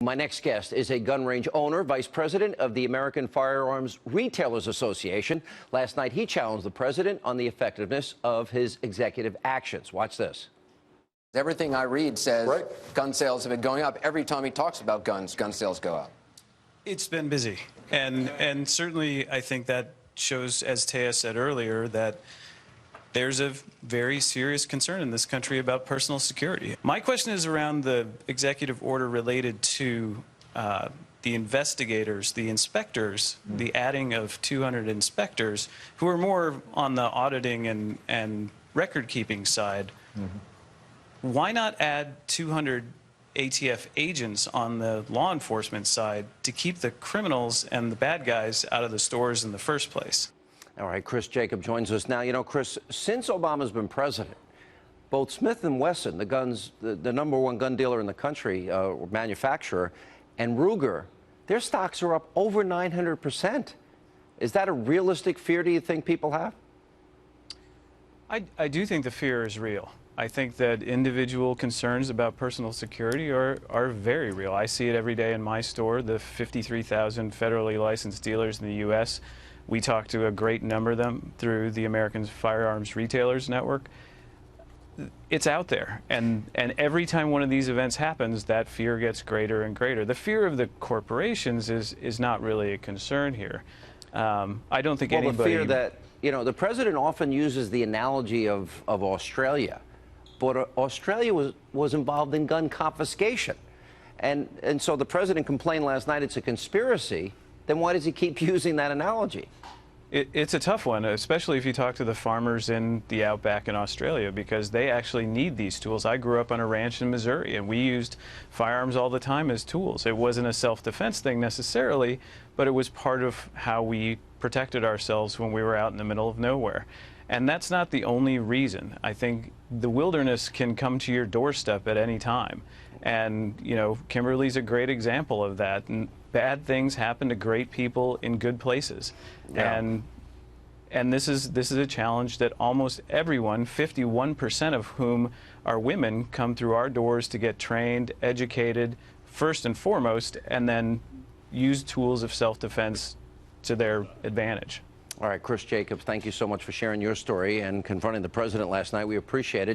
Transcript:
My next guest is a gun range owner, vice president of the American Firearms Retailers Association. Last night, he challenged the president on the effectiveness of his executive actions. Watch this. Everything I read says gun sales have been going up. Every time he talks about guns, gun sales go up. It's been busy. And certainly I think that shows, as Taya said earlier, that there's a very serious concern in this country about personal security. My question is around the executive order related to the investigators, the inspectors, the adding of 200 inspectors who are more on the auditing and record-keeping side. Why not add 200 ATF agents on the law enforcement side to keep the criminals and the bad guys out of the stores in the first place? All right, Chris Jacob joins us now. You know, Chris, since Obama's been president, both Smith & Wesson, the #1 gun dealer in the country, manufacturer, and Ruger, their stocks are up over 900%. Is that a realistic fear, do you think, people have? I do think the fear is real. I think that individual concerns about personal security are very real. I see it every day in my store, the 53,000 federally licensed dealers in the U.S. We talk to a great number of them through the American Firearms Retailers Network. It's out there, and every time one of these events happens, that fear gets greater and greater. The fear of the corporations is not really a concern here. I don't think anybody... Well, the fear that, you know, the president often uses the analogy of Australia, but Australia was involved in gun confiscation. And so the president complained last night it's a conspiracy. Then why does he keep using that analogy? It's a tough one, especially if you talk to the farmers in the outback in Australia, because they actually need these tools. I grew up on a ranch in Missouri, and we used firearms all the time as tools. It wasn't a self-defense thing necessarily, but it was part of how we protected ourselves when we were out in the middle of nowhere. And that's not the only reason. I think the wilderness can come to your doorstep at any time. And, you know, Kimberly's a great example of that. And bad things happen to great people in good places. Yeah. And this is a challenge that almost everyone, 51% of whom are women, come through our doors to get trained, educated, first and foremost, and then use tools of self-defense to their advantage. All right, Chris Jacobs, thank you so much for sharing your story and confronting the president last night. We appreciate it.